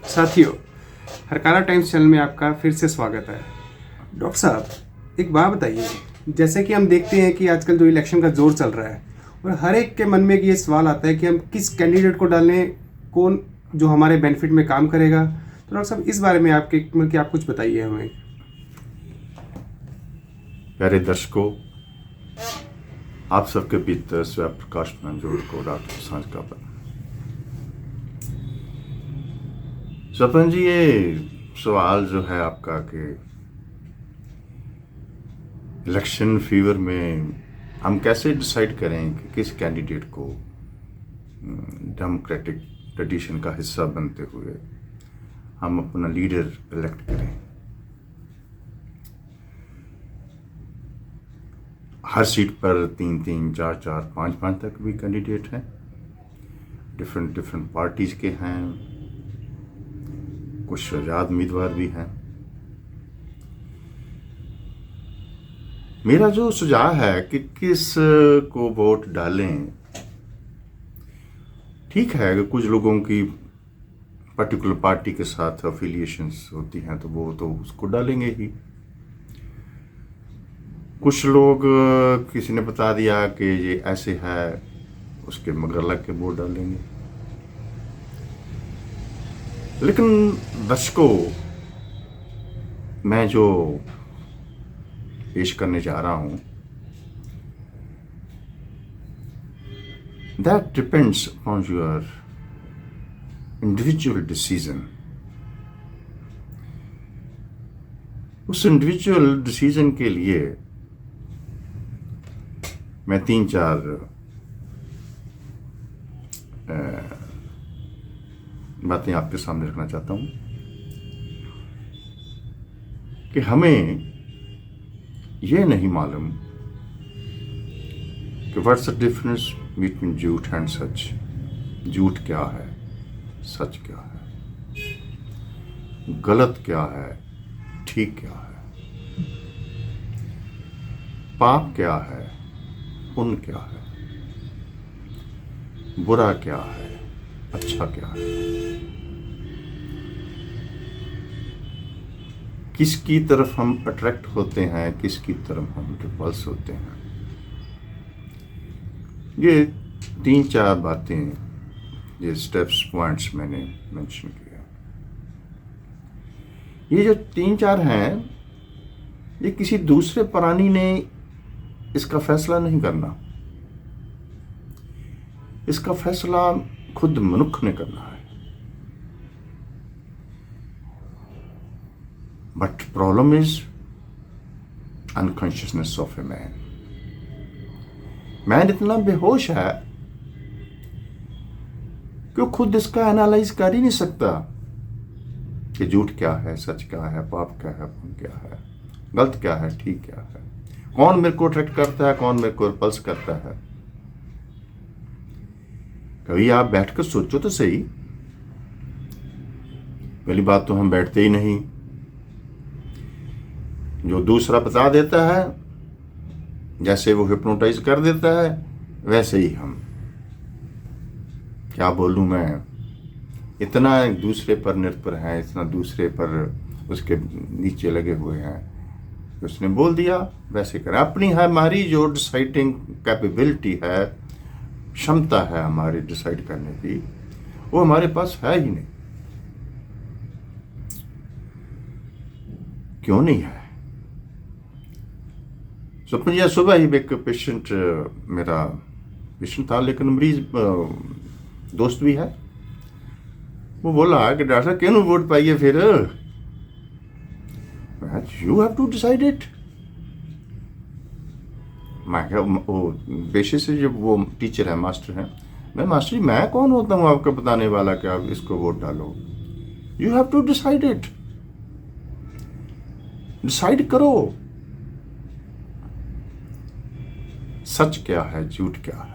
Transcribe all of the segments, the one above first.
साथियों, Hurkaru times channel में आपका फिर से स्वागत है। डॉक्टर साहब, एक बात बताइए। जैसे कि हम देखते हैं कि आजकल जो इलेक्शन का जोर चल रहा है और हर एक के मन में ये सवाल आता है कि हम किस कैंडिडेट को डालें, कौन जो हमारे बेनिफिट में काम करेगा। तो डॉक्टर साहब, इस बारे में आपके मतलब कि आप कुछ बताइए हमें। प्यारे दर्शकों, आप सबके बीच स्वयं प्रकाश मंजूर को रात को सांझ का स्वपन जी, ये सवाल जो है आपका कि इलेक्शन फीवर में हम कैसे डिसाइड करें कि किस कैंडिडेट को डेमोक्रेटिक ट्रेडिशन का हिस्सा बनते हुए हम अपना लीडर इलेक्ट करें। हर सीट पर 3-3, 4-4, 5-5 तक भी कैंडिडेट हैं, डिफरेंट पार्टीज के हैं, कुछ आजाद उम्मीदवार भी हैं। मेरा जो सुझाव है कि किस को वोट डालें, ठीक है कि कुछ लोगों की पर्टिकुलर पार्टी के साथ अफिलिएशंस होती हैं तो वो तो उसको डालेंगे ही। कुछ लोग किसी ने बता दिया कि ये ऐसे है, उसके मगर लग के वोट डालेंगे। लेकिन दर्शकों, मैं जो पेश करने जा रहा हूं, that depends on your individual decision. उस इंडिविजुअल डिसीजन के लिए मैं 3-4 बातें आपके सामने रखना चाहता हूं कि हमें यह नहीं मालूम कि व्हाट्स द डिफरेंस बिटवीन झूठ एंड सच। झूठ क्या है, सच क्या है, गलत क्या है, ठीक क्या है, पाप क्या है, पुण्य क्या है, बुरा क्या है, अच्छा क्या है, किसकी तरफ हम अट्रैक्ट होते हैं, किसकी तरफ हम रिपल्स होते हैं। ये 3-4 बातें, ये स्टेप्स, पॉइंट्स मैंने मेंशन किया। ये जो 3-4 हैं, ये किसी दूसरे प्राणी ने इसका फैसला नहीं करना। इसका फैसला खुद मनुष्य ने करना है। But problem is unconsciousness of a man. Man इतना बेहोश है कि वो खुद इसका एनालाइज कर ही नहीं सकता कि झूठ क्या है, सच क्या है, पाप क्या है, पुण्य क्या है, गलत क्या है, ठीक क्या है, कौन मेरे को अट्रैक्ट करता है, कौन मेरे को रिपल्स करता है। कभी आप बैठकर सोचो तो सही। पहली बात तो हम बैठते ही नहीं, जो दूसरा बता देता है, जैसे वो हिप्नोटाइज कर देता है, वैसे ही हम। क्या बोलूं मैं, इतना एक दूसरे पर निर्भर है, इतना दूसरे पर उसके नीचे लगे हुए हैं। उसने बोल दिया वैसे करें। अपनी है हमारी जो डिसाइडिंग कैपेबिलिटी है, क्षमता है हमारी डिसाइड करने की, वो हमारे पास है ही नहीं। क्यों नहीं है? स्वप्न जी, सुबह ही एक पेशेंट, मेरा पेशेंट था लेकिन मरीज दोस्त भी है, वो बोला कि डॉक्टर साहब क्यों वोट पाइए फिर। You have to decide it. मैं क्या, वो पेशे से जब वो टीचर है, मास्टर है, मैं मास्टर जी मैं कौन होता हूँ आपको बताने वाला कि आप इसको वोट डालो। You have to decide it. Decide करो, सच क्या है, झूठ क्या है,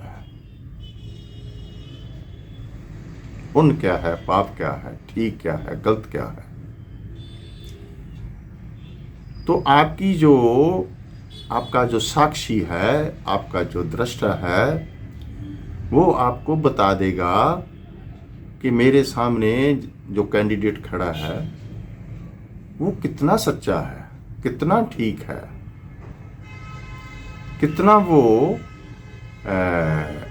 पुण्य क्या है, पाप क्या है, ठीक क्या है, गलत क्या है। तो आपका जो साक्षी है, आपका जो दृष्टा है, वो आपको बता देगा कि मेरे सामने जो कैंडिडेट खड़ा है वो कितना सच्चा है, कितना ठीक है, कितना वो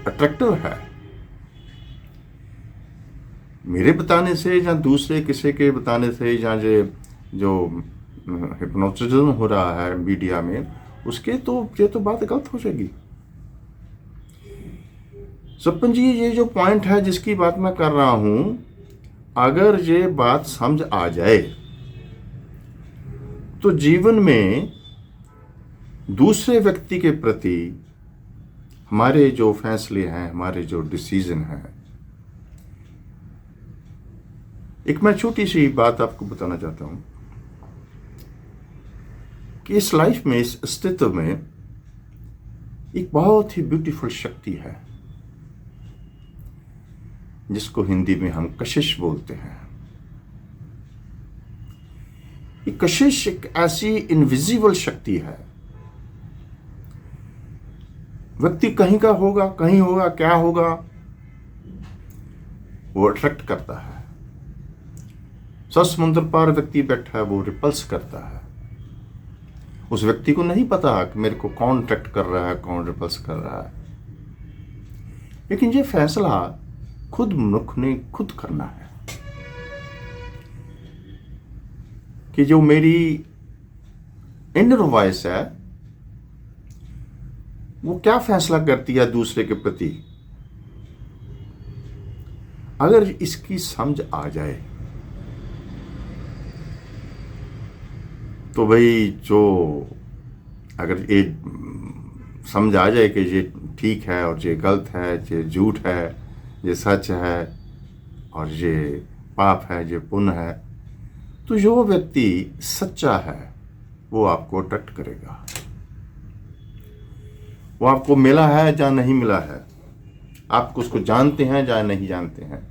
अट्रैक्टिव है। मेरे बताने से या दूसरे किसी के बताने से या जो हिप्नोटिज्म हो रहा है मीडिया में, उसके तो ये तो बात गलत हो जाएगी। सपन जी, ये जो पॉइंट है जिसकी बात मैं कर रहा हूं, अगर ये बात समझ आ जाए तो जीवन में दूसरे व्यक्ति के प्रति हमारे जो फैसले हैं, हमारे जो डिसीजन हैं, एक मैं छोटी सी बात आपको बताना चाहता हूं कि इस लाइफ में, इस अस्तित्व में एक बहुत ही ब्यूटीफुल शक्ति है जिसको हिंदी में हम कशिश बोलते हैं। ये कशिश एक ऐसी इनविजिबल शक्ति है। व्यक्ति कहीं का होगा, कहीं होगा, क्या होगा, वो अट्रैक्ट करता है। 100 समुद्र पार व्यक्ति बैठा है, वो रिपल्स करता है। उस व्यक्ति को नहीं पता कि मेरे को कौन अट्रैक्ट कर रहा है, कौन रिपल्स कर रहा है, लेकिन ये फैसला खुद मनुष्य ने खुद करना है कि जो मेरी इनर वॉइस है वो क्या फैसला करती है दूसरे के प्रति। अगर इसकी समझ आ जाए तो भाई, जो अगर ये समझ आ जाए कि ये ठीक है और ये गलत है, ये झूठ है, ये सच है और ये पाप है, ये पुण्य है, तो जो व्यक्ति सच्चा है वो आपको अट्रैक्ट करेगा। वो आपको मिला है या नहीं मिला है, आपको उसको जानते हैं या नहीं जानते हैं,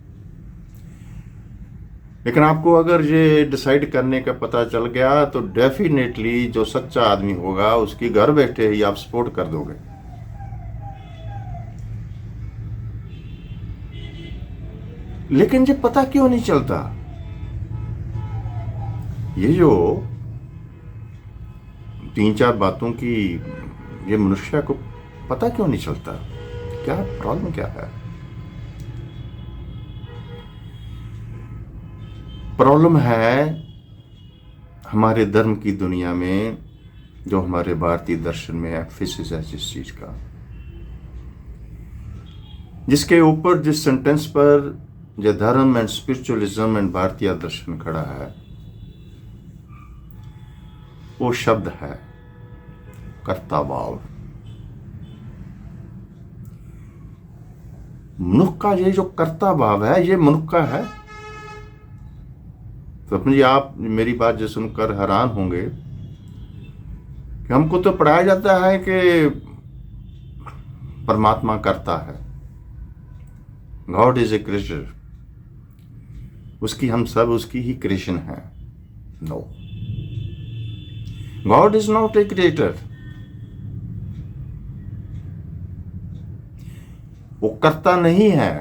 लेकिन आपको अगर ये डिसाइड करने का पता चल गया तो डेफिनेटली जो सच्चा आदमी होगा उसकी घर बैठे ही आप सपोर्ट कर दोगे। लेकिन ये पता क्यों नहीं चलता? ये जो 3-4 बातों की ये मनुष्य को पता क्यों नहीं चलता? क्या प्रॉब्लम क्या है? प्रॉब्लम है हमारे धर्म की दुनिया में, जो हमारे भारतीय दर्शन में एम्फेसिस है जिस चीज का, जिसके ऊपर, जिस सेंटेंस पर जो धर्म एंड स्पिरिचुअलिज्म एंड भारतीय दर्शन खड़ा है, वो शब्द है कर्ता भाव। मनुष्य का ये जो कर्ता भाव है, ये मनुष्य का है। तो अपनी आप मेरी बात जो सुनकर हैरान होंगे कि हमको तो पढ़ाया जाता है कि परमात्मा करता है, गॉड इज ए क्रिएटर, उसकी हम सब उसकी ही क्रिएशन है। No, God is not a creator. वो करता नहीं है।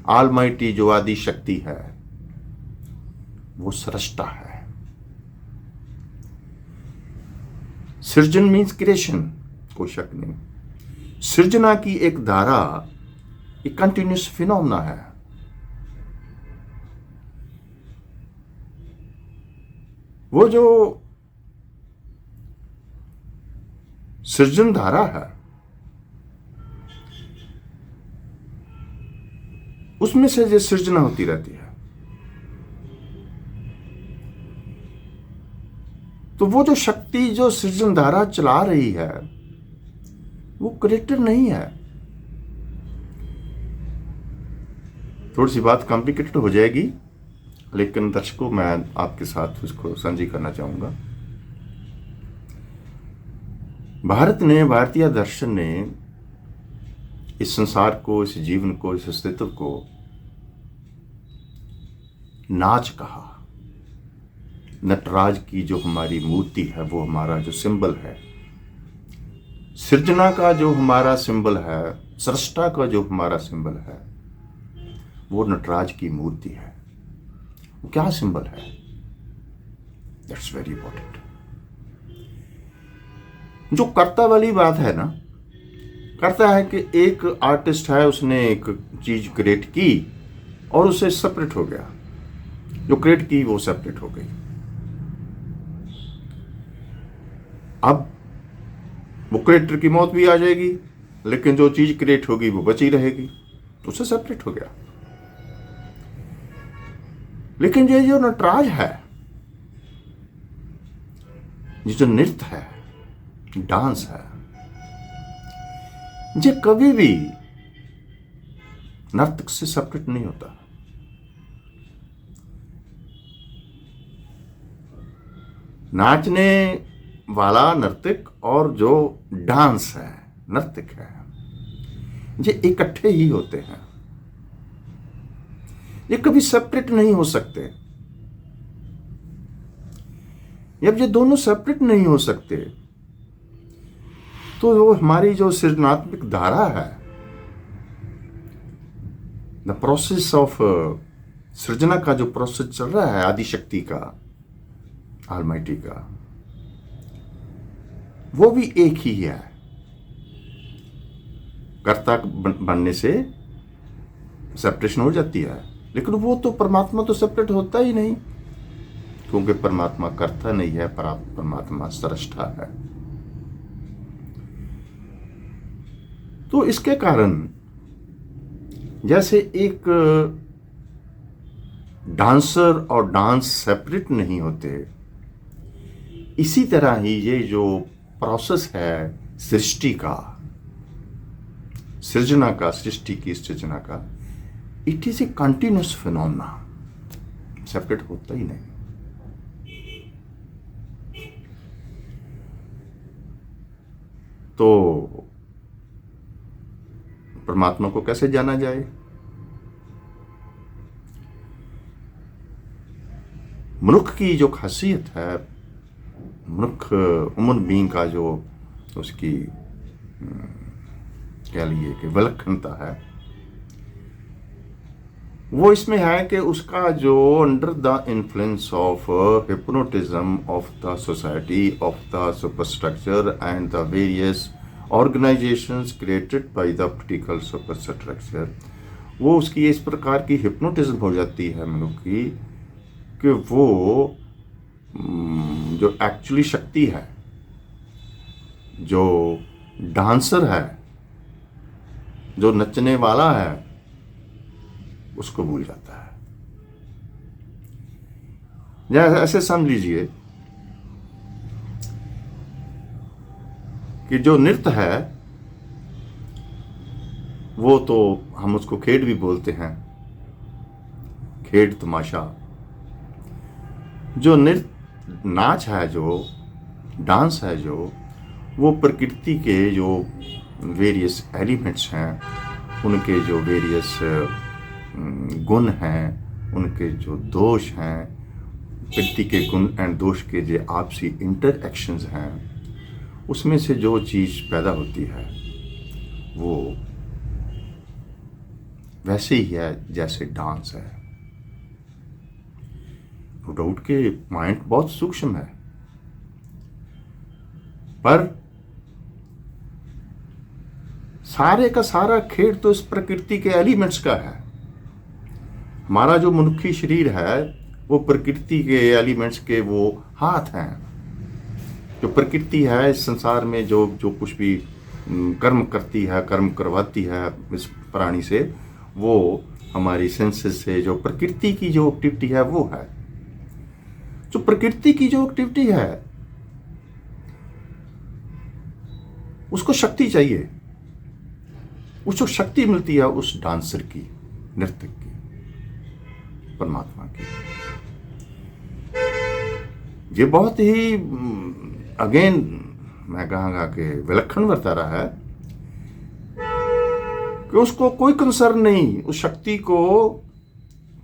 ऑलमाइटी जो आदि शक्ति है वो सृष्टा है। सृजन मीन्स क्रिएशन, कोई शक नहीं। सृजना की एक धारा, एक कंटिन्यूस फिनोमेना है। वो जो सृजन धारा है उसमें से जो सृजना होती रहती है, तो वो जो शक्ति जो सृजन धारा चला रही है वो क्रिएटर नहीं है। थोड़ी सी बात कॉम्प्लिकेटेड हो जाएगी, लेकिन दर्शकों मैं आपके साथ उसको साझा करना चाहूंगा। भारत ने, भारतीय दर्शन ने इस संसार को, इस जीवन को, इस अस्तित्व को नाच कहा। नटराज की जो हमारी मूर्ति है, वो हमारा जो सिंबल है, सृजना का जो हमारा सिंबल है, सृष्टा का जो हमारा सिंबल है, वो नटराज की मूर्ति है। वो क्या सिंबल है? That's very important. जो कर्ता वाली बात है ना, करता है कि एक आर्टिस्ट है, उसने एक चीज क्रिएट की और उससे सेपरेट हो गया, जो क्रिएट की वो सेपरेट हो गई। अब वो क्रिएटर की मौत भी आ जाएगी, लेकिन जो चीज क्रिएट होगी वो बची रहेगी, उससे सेपरेट हो गया। लेकिन ये जो नटराज है, ये जो नृत्य है, डांस है, ये कभी भी नर्तक से सेपरेट नहीं होता। नाचने वाला नर्तक और जो डांस है, नर्तक है, ये इकट्ठे ही होते हैं, ये कभी सेपरेट नहीं हो सकते। जब ये दोनों सेपरेट नहीं हो सकते तो वो हमारी जो सृजनात्मक धारा है, द प्रोसेस ऑफ सृजना का जो प्रोसेस चल रहा है आदिशक्ति का, ऑलमाइटी का, वो भी एक ही है। कर्ता बनने से सेपरेशन हो जाती है, लेकिन वो तो परमात्मा तो सेपरेट होता ही नहीं, क्योंकि परमात्मा कर्ता नहीं है, परमात्मा सृष्टा है। तो इसके कारण जैसे एक डांसर और डांस सेपरेट नहीं होते, इसी तरह ही ये जो प्रोसेस है सृष्टि का, सृजना का, सृष्टि की सृजना का, it is a continuous phenomena, separate होता ही नहीं। तो परमात्मा को कैसे जाना जाए? मनुष्य की जो खासियत है, मनुष्य ह्यूमन बीइंग का जो उसकी कह लिए कि विलक्षणता है, वो इसमें है कि उसका जो under the influence of hypnotism of the society, of the superstructure and the various organisations created by the particular superstructure, वो उसकी इस प्रकार की हिप्नोटिज्म हो जाती है मनुष्य की कि वो जो एक्चुअली शक्ति है, जो डांसर है, जो नचने वाला है, उसको भूल जाता है। या ऐसे समझ लीजिए कि जो नृत्य है वो तो हम उसको खेड भी बोलते हैं, खेड तमाशा। जो नृत्य नाच है, जो डांस है, जो वो प्रकृति के जो वेरियस एलिमेंट्स हैं, उनके जो वेरियस गुण हैं, उनके जो दोष हैं, प्रकृति के गुण एंड दोष के जो आपसी इंटरएक्शंस हैं, उसमें से जो चीज़ पैदा होती है वो वैसे ही है जैसे डांस है। नो डाउट के माइंड बहुत सूक्ष्म है, पर सारे का सारा खेल तो इस प्रकृति के एलिमेंट्स का है। हमारा जो मनुष्य शरीर है वो प्रकृति के एलिमेंट्स के वो हाथ हैं। जो प्रकृति है इस संसार में जो कुछ भी कर्म करती है, कर्म करवाती है इस प्राणी से, वो हमारी सेंसेस से जो प्रकृति की जो एक्टिविटी है वो है। जो प्रकृति की जो एक्टिविटी है उसको शक्ति चाहिए, उसको शक्ति मिलती है उस डांसर की, नर्तक की, परमात्मा की। ये बहुत ही अगेन मैं कहूँगा कि विलक्षण वर्तारा है कि उसको कोई कंसर्न नहीं, उस शक्ति को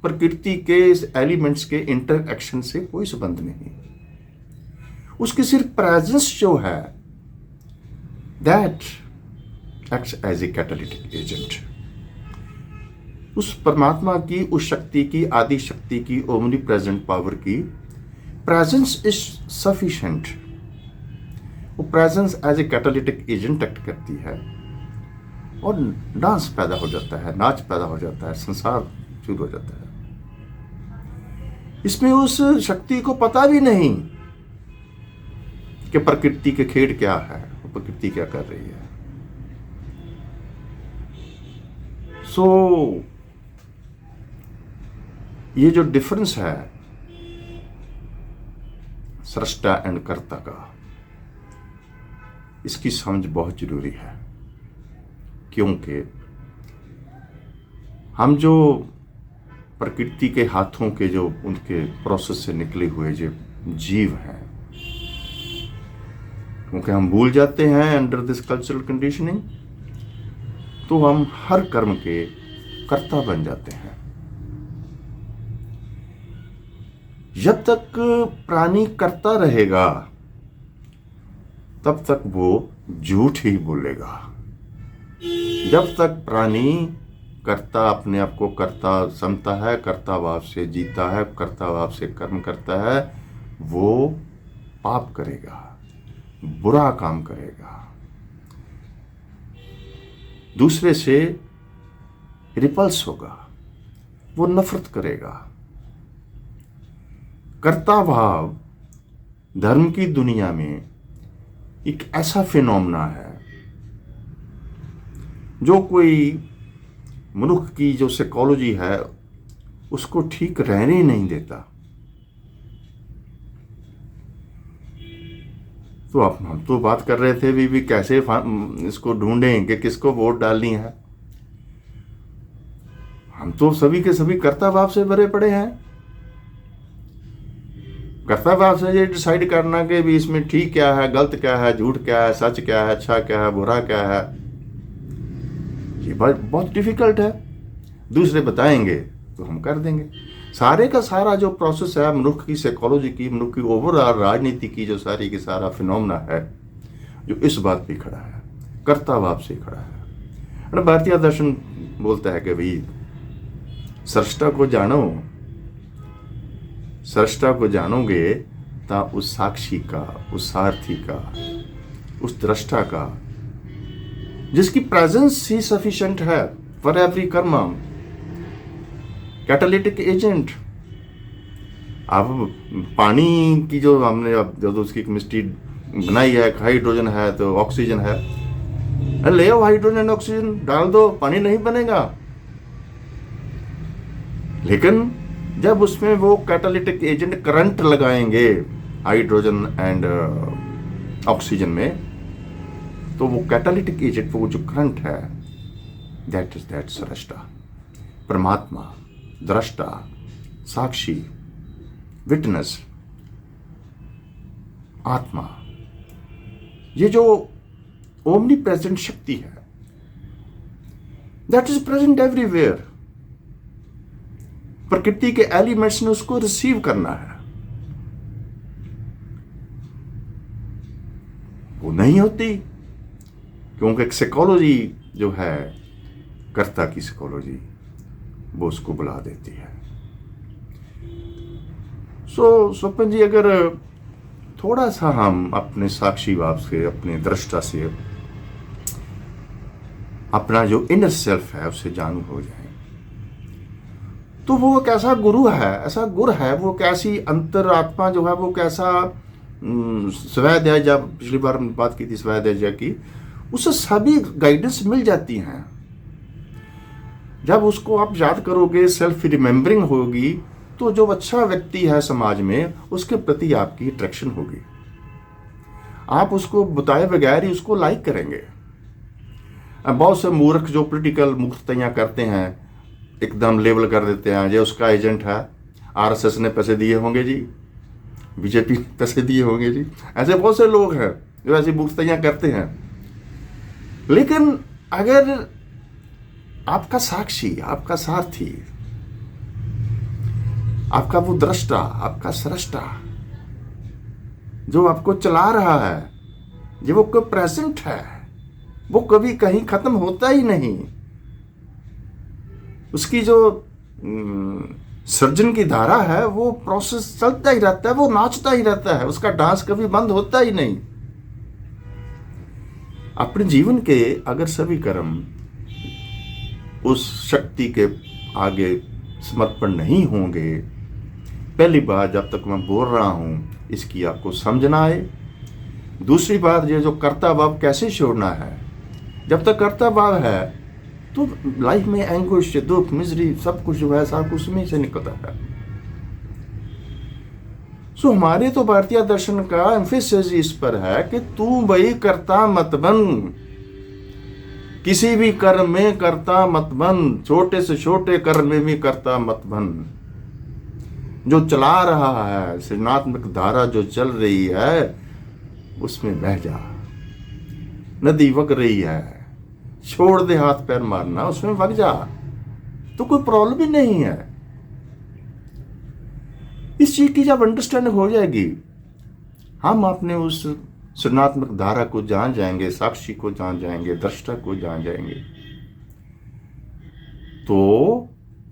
प्रकृति के इस एलिमेंट्स के इंटरएक्शन से कोई संबंध नहीं। उसकी सिर्फ प्रेजेंस जो है that acts as a catalytic agent. उस परमात्मा की, उस शक्ति की, आदि शक्ति की, ओमनी प्रेजेंट पावर की प्रेजेंस इज सफिशिएंट। वो presence as a catalytic agent act करती है और डांस पैदा हो जाता है, नाच पैदा हो जाता है, संसार शुरू हो जाता है। इसमें उस शक्ति को पता भी नहीं कि प्रकृति के खेल क्या है, प्रकृति क्या कर रही है। सो ये जो डिफरेंस है सृष्टा एंड कर्ता का, इसकी समझ बहुत जरूरी है, क्योंकि हम जो प्रकृति के हाथों के जो उनके प्रोसेस से निकले हुए जो जीव हैं, क्योंकि हम भूल जाते हैं अंडर दिस कल्चरल कंडीशनिंग, तो हम हर कर्म के कर्ता बन जाते हैं। जब तक प्राणी करता रहेगा तब तक वो झूठ ही बोलेगा। जब तक प्राणी कर्ता, अपने आप को कर्ता समझता है, कर्ता भाव से जीता है, कर्ता भाव से कर्म करता है, वो पाप करेगा, बुरा काम करेगा, दूसरे से रिपल्स होगा, वो नफरत करेगा। कर्ता भाव धर्म की दुनिया में एक ऐसा फिनोमेना है जो कोई मनुष्य की जो साइकोलॉजी है उसको ठीक रहने नहीं देता। तो हम तो बात कर रहे थे भी कैसे इसको ढूंढें कि किसको वोट डालनी है। हम तो सभी के सभी कर्ता भाव से भरे पड़े हैं। कर्ता भाव से ये डिसाइड करना कि भी इसमें ठीक क्या है, गलत क्या है, झूठ क्या है, सच क्या है, अच्छा क्या है, बुरा क्या है, ये बहुत डिफिकल्ट है। दूसरे बताएंगे तो हम कर देंगे। सारे का सारा जो प्रोसेस है मनुष्य की साइकोलॉजी की, मनुष्य की ओवरऑल राजनीति की जो सारी की सारा फिनोमेना है, जो इस बात पे खड़ा है, कर्ता भाव से खड़ा है। भारतीय दर्शन बोलता है कि भाई सृष्टा को जानो, सृष्टा को जानोगे ता उस साक्षी का, उस सारथी का, उस दृष्टा का, जिसकी प्रेजेंस ही सफिशिएंट है फॉर एवरी कर्म, कैटालिटिक एजेंट। अब पानी की जो हमने अब जो उसकी केमिस्ट्री बनाई है, हाइड्रोजन है तो ऑक्सीजन है, ले आओ हाइड्रोजन ऑक्सीजन डाल दो, पानी नहीं बनेगा। लेकिन जब उसमें वो कैटालिटिक एजेंट करंट लगाएंगे हाइड्रोजन एंड ऑक्सीजन में, तो वो कैटालिटिक एजेंट, वो जो करंट है, दैट इज दैट सृष्टा, परमात्मा, दृष्टा, साक्षी, विटनेस, आत्मा। ये जो ओमनी प्रेजेंट शक्ति है, दैट इज प्रेजेंट एवरीवेयर। प्रकृति के एलिमेंट्स ने उसको रिसीव करना है। वो नहीं होती क्योंकि एक साइकोलॉजी जो है, कर्ता की साइकोलॉजी, वो उसको बुला देती है। सो स्वप्न जी, अगर थोड़ा सा हम अपने साक्षी भाव से, अपने दृष्टा से, अपना जो इनर सेल्फ है उससे जानू हो जाए, तो वो कैसा गुरु है, ऐसा गुर है, वो कैसी अंतरात्मा जो है, वो कैसा स्वाध्याय, जब पिछली बार हमने बात की थी स्वाध्याय की, उससे सभी गाइडेंस मिल जाती हैं। जब उसको आप याद करोगे, सेल्फ रिमेम्बरिंग होगी, तो जो अच्छा व्यक्ति है समाज में, उसके प्रति आपकी अट्रैक्शन होगी। आप उसको बताए बगैर ही उसको लाइक करेंगे। अब बहुत से मूर्ख जो पॉलिटिकल मूर्खताइयाँ करते हैं, एकदम लेबल कर देते हैं, ये उसका एजेंट है, आरएसएस ने पैसे दिए होंगे जी, बीजेपी पैसे दिए होंगे जी। ऐसे बहुत से लोग हैं जो ऐसी मूर्खताइयाँ करते हैं। लेकिन अगर आपका साक्षी, आपका सारथी, आपका वो दृष्टा, आपका सृष्टा जो आपको चला रहा है, जो वो कोई प्रेजेंट है, वो कभी कहीं खत्म होता ही नहीं। उसकी जो सर्जन की धारा है वो प्रोसेस चलता ही रहता है, वो नाचता ही रहता है, उसका डांस कभी बंद होता ही नहीं। अपने जीवन के अगर सभी कर्म उस शक्ति के आगे समर्पण नहीं होंगे, पहली बात जब तक मैं बोल रहा हूं इसकी आपको समझना आए। दूसरी बात ये जो कर्ता भाव कैसे छोड़ना है, जब तक कर्ता भाव है तो लाइफ में एंगुइश, दुख, मिजरी सब कुछ जो है सारा कुछ में से निकलता है। सो हमारे तो भारतीय दर्शन का एम्फेसिस इस पर है कि तू भाई कर्ता मत बन, किसी भी कर्म में कर्ता मत बन, छोटे से छोटे कर्म में भी कर्ता मत बन। जो चला रहा है सृजनात्मक धारा जो चल रही है उसमें बह जा। नदी वग रही है, छोड़ दे हाथ पैर मारना, उसमें वग जा, तो कोई प्रॉब्लम ही नहीं है। इस चीज की जब अंडरस्टैंडिंग हो जाएगी, हम अपने उस सृजनात्मक धारा को जान जाएंगे, साक्षी को जान जाएंगे, दृष्टा को जान जाएंगे, तो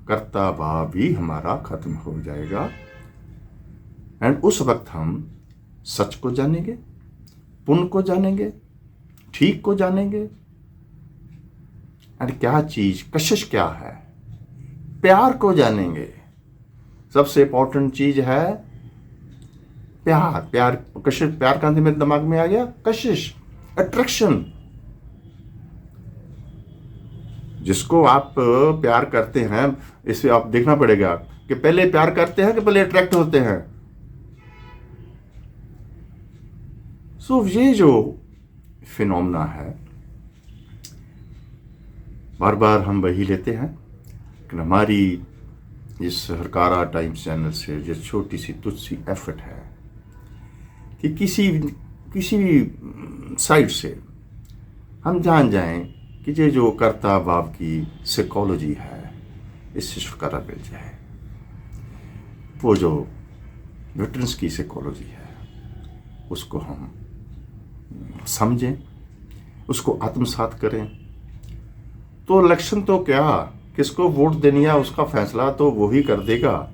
कर्ता भाव भी हमारा खत्म हो जाएगा। एंड उस वक्त हम सच को जानेंगे, पुण्य को जानेंगे, ठीक को जानेंगे। एंड क्या चीज कशिश क्या है, प्यार को जानेंगे। सबसे इंपॉर्टेंट चीज है प्यार। प्यार कशिश, प्यार का मेरे दिमाग में आ गया, कशिश, अट्रैक्शन। जिसको आप प्यार करते हैं, इसे आप देखना पड़ेगा कि पहले प्यार करते हैं कि पहले अट्रैक्ट होते हैं। सो ये जो फिनोमेना है, बार बार हम वही लेते हैं कि हमारी इस हरकारा टाइम्स चैनल से ये छोटी सी तुच्छ सी एफर्ट है कि किसी भी साइड से हम जान जाएं कि ये जो कर्ता भाव की साइकोलॉजी है इससे छुटकारा मिल जाए। वो जो न्यूटन्स की साइकोलॉजी है उसको हम समझें, उसको आत्मसात करें। तो इलेक्शन तो क्या, किसको वोट देनी है उसका फैसला तो वो ही कर देगा,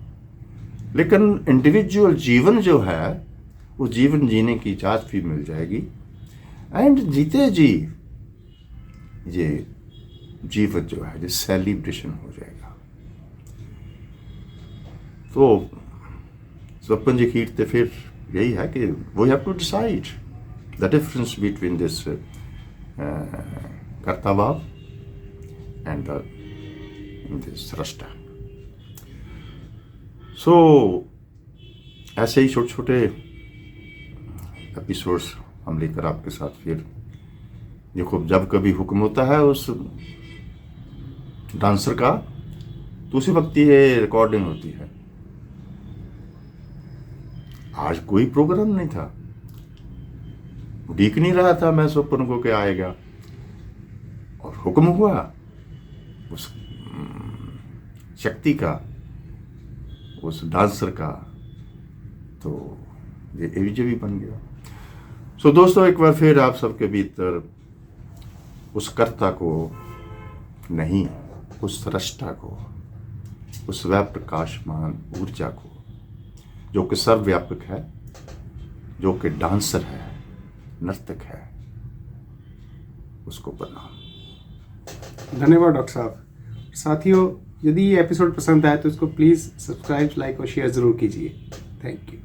लेकिन इंडिविजुअल जीवन जो है वो जीवन जीने की इजाज़त भी मिल जाएगी। एंड जीते जी ये जीवन जो है ये सेलिब्रेशन हो जाएगा। तो स्वप्न जी खीरते फिर यही है कि we have to decide the difference between this कर्ता भाव एंड दिस सृष्टा। सो ऐसे ही छोटे छोटे एपिसोड्स हम लेकर आपके साथ फिर, देखो जब कभी हुक्म होता है उस डांसर का तो उसी वक्त ये रिकॉर्डिंग होती है। आज कोई प्रोग्राम नहीं था, उड़ीक नहीं रहा था मैं स्वप्न को क्या आएगा, और हुक्म हुआ उस शक्ति का, उस डांसर का, तो ये एवीजे भी बन गया। सो दोस्तों, एक बार फिर आप सबके भीतर उस कर्ता को नहीं, उस सृष्टा को, उस वह प्रकाशमान ऊर्जा को जो कि सर्वव्यापक है, जो कि डांसर है, नर्तक है, उसको प्रणाम। धन्यवाद डॉक्टर साहब। साथियों, यदि ये एपिसोड पसंद आए तो इसको प्लीज़ सब्सक्राइब, लाइक और शेयर ज़रूर कीजिए। Thank you.